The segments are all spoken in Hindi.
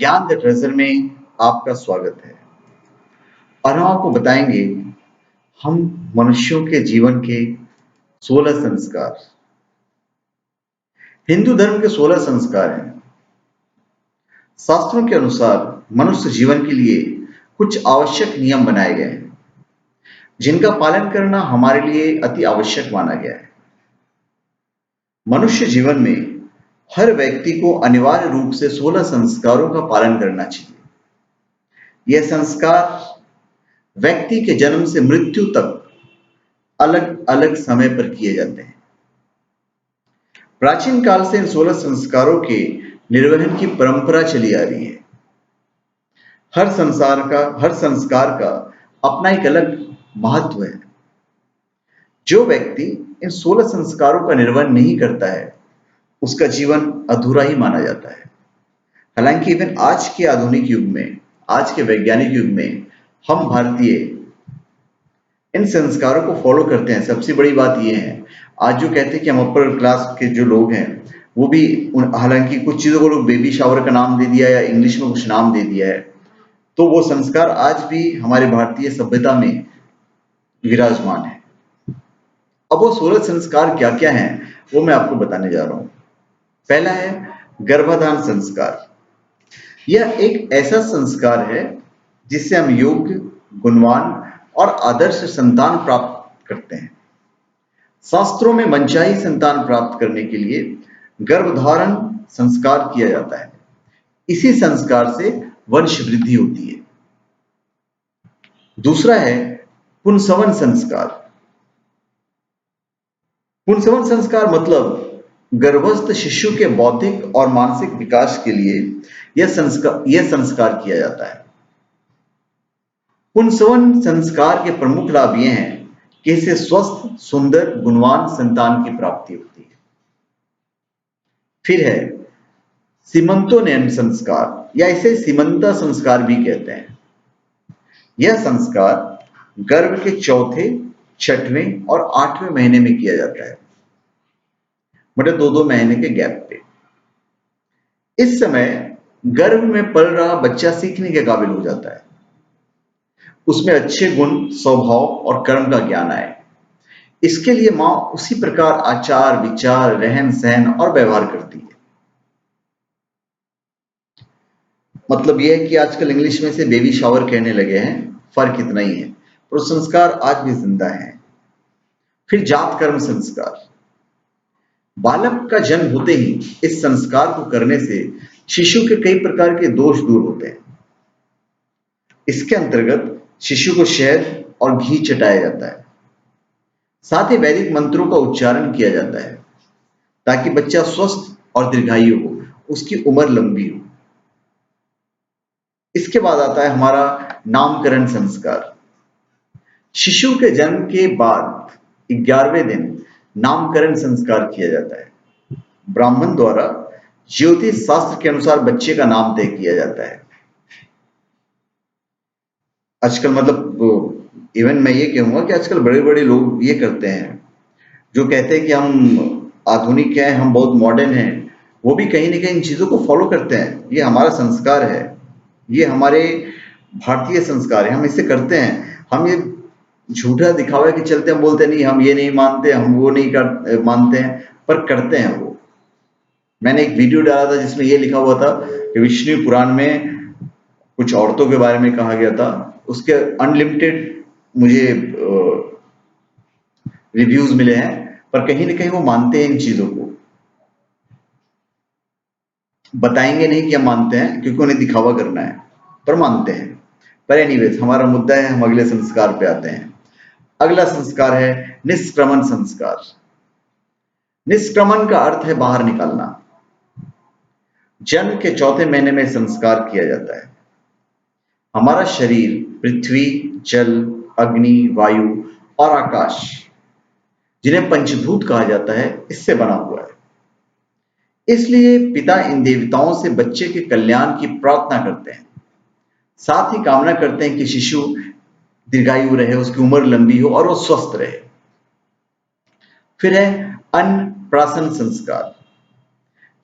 ज्ञान द ट्रेजर में आपका स्वागत है। और हम आपको बताएंगे हम मनुष्यों के जीवन के 16 संस्कार। हिंदू धर्म के 16 संस्कार हैं। शास्त्रों के अनुसार मनुष्य जीवन के लिए कुछ आवश्यक नियम बनाए गए हैं, जिनका पालन करना हमारे लिए अति आवश्यक माना गया है। मनुष्य जीवन में हर व्यक्ति को अनिवार्य रूप से 16 संस्कारों का पालन करना चाहिए। यह संस्कार व्यक्ति के जन्म से मृत्यु तक अलग अलग समय पर किए जाते हैं। प्राचीन काल से इन 16 संस्कारों के निर्वहन की परंपरा चली आ रही है। हर संस्कार का अपना एक अलग महत्व है। जो व्यक्ति इन 16 संस्कारों का निर्वहन नहीं करता है, उसका जीवन अधूरा ही माना जाता है। हालांकि इवन आज के आधुनिक युग में, आज के वैज्ञानिक युग में हम भारतीय इन संस्कारों को फॉलो करते हैं। सबसे बड़ी बात यह है, आज जो कहते हैं कि हम अपर क्लास के जो लोग हैं वो भी, हालांकि कुछ चीज़ों को लोग बेबी शावर का नाम दे दिया या इंग्लिश में कुछ नाम दे दिया है, तो वो संस्कार आज भी हमारे भारतीय सभ्यता में विराजमान है। अब वो 16 संस्कार क्या क्या हैं वो मैं आपको बताने जा रहा हूँ। पहला है गर्भाधान संस्कार। यह एक ऐसा संस्कार है जिससे हम योग्य, गुणवान और आदर्श संतान प्राप्त करते हैं। शास्त्रों में मनचाही संतान प्राप्त करने के लिए गर्भधारण संस्कार किया जाता है। इसी संस्कार से वंश वृद्धि होती है। दूसरा है पुंसवन संस्कार। पुंसवन संस्कार मतलब गर्भस्थ शिशु के बौद्धिक और मानसिक विकास के लिए यह संस्कार किया जाता है। पुंसवन संस्कार के प्रमुख लाभ ये हैं कि इससे स्वस्थ, सुंदर, गुणवान संतान की प्राप्ति होती है। फिर है सीमंतोन्नयन संस्कार, या इसे सीमंता संस्कार भी कहते हैं। यह संस्कार गर्भ के चौथे, छठवें और 8वें महीने में किया जाता है, मतलब 2-2 महीने के गैप पे। इस समय गर्भ में पल रहा बच्चा सीखने के काबिल हो जाता है। उसमें अच्छे गुण, स्वभाव और कर्म का ज्ञान आए, इसके लिए मां उसी प्रकार आचार, विचार, रहन सहन और व्यवहार करती है। मतलब यह है कि आजकल इंग्लिश में से बेबी शावर कहने लगे हैं, फर्क इतना ही है, पर संस्कार आज भी जिंदा है। फिर जात कर्म संस्कार। बालक का जन्म होते ही इस संस्कार को करने से शिशु के कई प्रकार के दोष दूर होते हैं। इसके अंतर्गत शिशु को शहद और घी चटाया जाता है। साथ ही वैदिक मंत्रों का उच्चारण किया जाता है ताकि बच्चा स्वस्थ और दीर्घायु हो, उसकी उम्र लंबी हो। इसके बाद आता है हमारा नामकरण संस्कार। शिशु के जन्म के बाद 11वें दिन नामकरण संस्कार किया जाता है। ब्राह्मण द्वारा ज्योतिष शास्त्र के अनुसार बच्चे का नाम तय किया जाता है। आजकल मतलब इवन मैं ये कहूंगा कि आजकल बड़े बड़े लोग ये करते हैं, जो कहते हैं कि हम आधुनिक हैं, हम बहुत मॉडर्न हैं, वो भी कहीं ना कहीं इन चीज़ों को फॉलो करते हैं। ये हमारा संस्कार है, ये हमारे भारतीय संस्कार है, हम इसे करते हैं। हम ये झूठा दिखावा के चलते हम बोलते नहीं, हम ये नहीं मानते, हम वो नहीं मानते हैं, पर करते हैं वो। मैंने एक वीडियो डाला था जिसमें ये लिखा हुआ था कि विष्णु पुराण में कुछ औरतों के बारे में कहा गया था। उसके अनलिमिटेड मुझे रिव्यूज मिले हैं, पर कहीं ना कहीं वो मानते हैं इन चीजों को। बताएंगे नहीं कि हम मानते हैं, क्योंकि उन्हें दिखावा करना है, पर मानते हैं। पर एनीवेज, हमारा मुद्दा है, हम अगले संस्कार पे आते हैं। अगला संस्कार है निष्क्रमण संस्कार। निष्क्रमण का अर्थ है बाहर निकालना। जन्म के चौथे महीने में संस्कार किया जाता है। हमारा शरीर पृथ्वी, जल, अग्नि, वायु और आकाश, जिन्हें पंचभूत कहा जाता है, इससे बना हुआ है। इसलिए पिता इन देवताओं से बच्चे के कल्याण की प्रार्थना करते हैं। साथ ही कामना करते हैं कि शिशु दीर्घायु रहे, उसकी उम्र लंबी हो और वो स्वस्थ रहे। फिर है अन्नप्राशन संस्कार।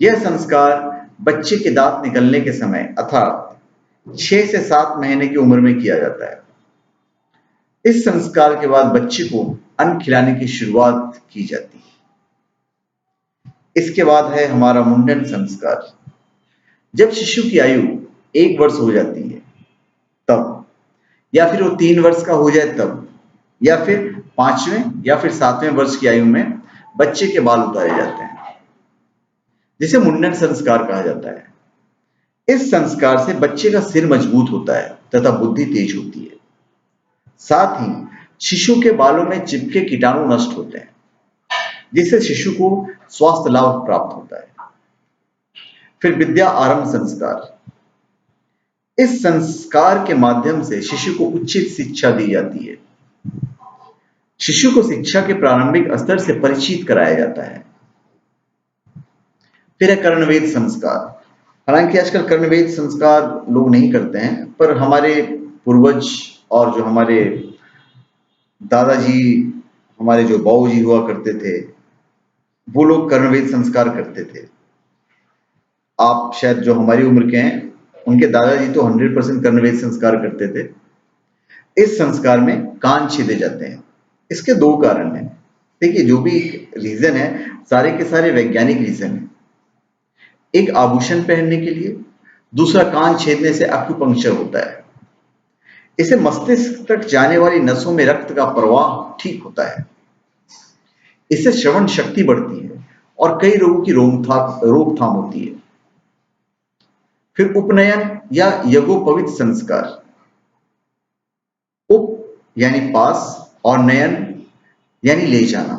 यह संस्कार बच्चे के दांत निकलने के समय अर्थात 6 से 7 महीने की उम्र में किया जाता है। इस संस्कार के बाद बच्चे को अन्न खिलाने की शुरुआत की जाती है। इसके बाद है हमारा मुंडन संस्कार। जब शिशु की आयु 1 वर्ष हो जाती है तब, या फिर वो 3 वर्ष का हो जाए तब, या फिर 5वें या फिर 7वें वर्ष की आयु में बच्चे के बाल उतारे जाते हैं, जिसे मुंडन संस्कार कहा जाता है। इस संस्कार से बच्चे का सिर मजबूत होता है तथा बुद्धि तेज होती है। साथ ही शिशु के बालों में चिपके कीटाणु नष्ट होते हैं, जिससे शिशु को स्वास्थ्य लाभ प्राप्त होता है। फिर विद्या आरंभ संस्कार। इस संस्कार के माध्यम से शिशु को उचित शिक्षा दी जाती है। शिशु को शिक्षा के प्रारंभिक स्तर से परिचित कराया जाता है। फिर है कर्णवेद संस्कार। हालांकि आजकल कर्णवेद संस्कार लोग नहीं करते हैं, पर हमारे पूर्वज और जो हमारे दादाजी, हमारे जो बाबूजी हुआ करते थे, वो लोग कर्णवेद संस्कार करते थे। आप शायद जो हमारी उम्र के हैं, उनके दादाजी तो 100% कर्णवेद संस्कार करते थे। इस संस्कार में कान छेदे जाते हैं। इसके 2 कारण हैं। देखिए, जो भी रीजन है, सारे के सारे वैज्ञानिक रीजन है। एक आभूषण पहनने के लिए, दूसरा कान छेदने से एक्यूपंक्चर होता है। इससे मस्तिष्क तक जाने वाली नसों में रक्त का प्रवाह ठीक होता है। इससे श्रवण शक्ति बढ़ती है और कई रोगों की रोकथाम होती है। फिर उपनयन या यज्ञोपवीत संस्कार। उप यानी पास और नयन यानी ले जाना।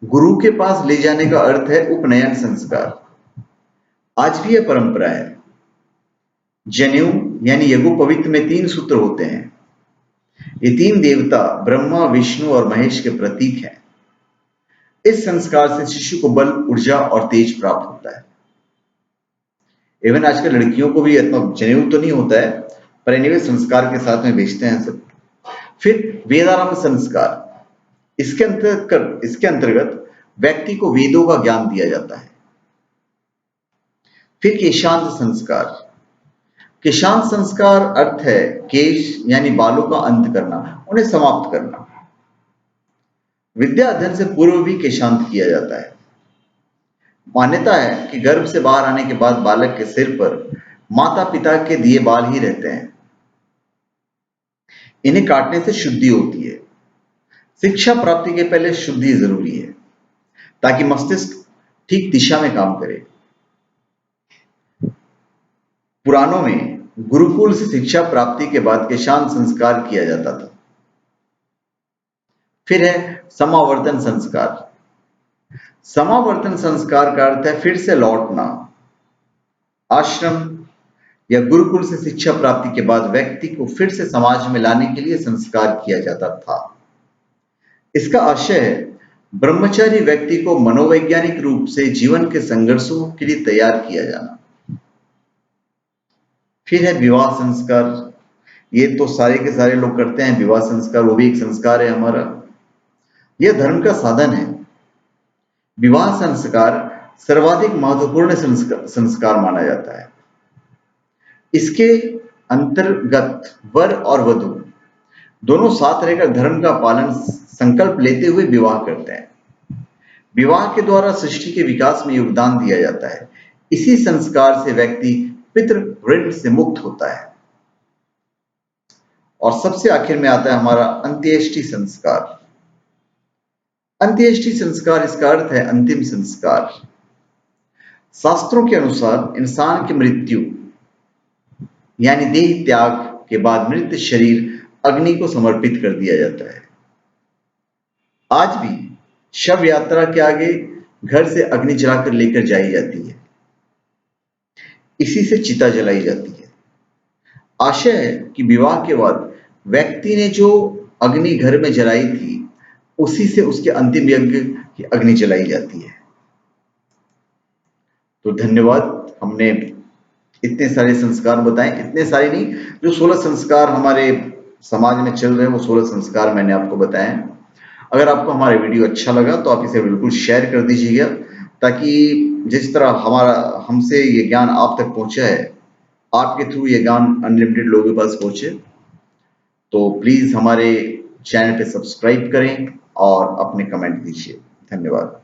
गुरु के पास ले जाने का अर्थ है उपनयन संस्कार। आज भी यह परंपरा है। जनेऊ यानी यज्ञोपवीत में 3 सूत्र होते हैं। ये 3 देवता ब्रह्मा, विष्णु और महेश के प्रतीक हैं। इस संस्कार से शिशु को बल, ऊर्जा और तेज प्राप्त होता है। इवन आजकल लड़कियों को भी इतना जनेऊ तो नहीं होता है, पर एनीवे संस्कार के साथ में भेजते हैं सब। फिर वेदारंभ संस्कार। इसके अंतर्गत व्यक्ति को वेदों का ज्ञान दिया जाता है। फिर केशांत संस्कार। केशांत संस्कार अर्थ है केश यानी बालों का अंत करना, उन्हें समाप्त करना। विद्या अध्ययन से पूर्व भी केशांत किया जाता है। मान्यता है कि गर्भ से बाहर आने के बाद बालक के सिर पर माता पिता के दिए बाल ही रहते हैं। इन्हें काटने से शुद्धि होती है। शिक्षा प्राप्ति के पहले शुद्धि जरूरी है, ताकि मस्तिष्क ठीक दिशा में काम करे। पुराणों में गुरुकुल से शिक्षा प्राप्ति के बाद केशांत संस्कार किया जाता था। फिर है समावर्तन संस्कार। समावर्तन संस्कार का अर्थ है फिर से लौटना। आश्रम या गुरुकुल से शिक्षा प्राप्ति के बाद व्यक्ति को फिर से समाज में लाने के लिए संस्कार किया जाता था। इसका आशय है ब्रह्मचारी व्यक्ति को मनोवैज्ञानिक रूप से जीवन के संघर्षों के लिए तैयार किया जाना। फिर है विवाह संस्कार। ये तो सारे के सारे लोग करते हैं विवाह संस्कार, वो भी एक संस्कार है हमारा। यह धर्म का साधन है। विवाह संस्कार सर्वाधिक महत्वपूर्ण संस्कार माना जाता है। इसके अंतर्गत वर और वधू दोनों साथ रहकर धर्म का पालन संकल्प लेते हुए विवाह करते हैं। विवाह के द्वारा सृष्टि के विकास में योगदान दिया जाता है। इसी संस्कार से व्यक्ति पितृ ऋण से मुक्त होता है। और सबसे आखिर में आता है हमारा अंत्येष्टि संस्कार। अंत्येष्टि संस्कार, इसका अर्थ है अंतिम संस्कार। शास्त्रों के अनुसार इंसान की मृत्यु यानी देह त्याग के बाद मृत शरीर अग्नि को समर्पित कर दिया जाता है। आज भी शव यात्रा के आगे घर से अग्नि जलाकर लेकर जाई जाती है। इसी से चिता जलाई जाती है। आशय है कि विवाह के बाद व्यक्ति ने जो अग्नि घर में जलाई थी, उसी से उसके अंतिम यज्ञ की अग्नि जलाई जाती है। तो धन्यवाद। हमने इतने सारे संस्कार बताए, इतने सारे नहीं, जो 16 संस्कार हमारे समाज में चल रहे हैं, वो 16 संस्कार मैंने आपको बताए हैं। अगर आपको हमारा वीडियो अच्छा लगा तो आप इसे बिल्कुल शेयर कर दीजिएगा, ताकि जिस तरह हमारा हमसे ये ज्ञान आप तक पहुंचा है, आपके थ्रू ये ज्ञान अनलिमिटेड लोगों के पास पहुंचे। तो प्लीज हमारे चैनल पे सब्सक्राइब करें और अपने कमेंट दीजिए। धन्यवाद।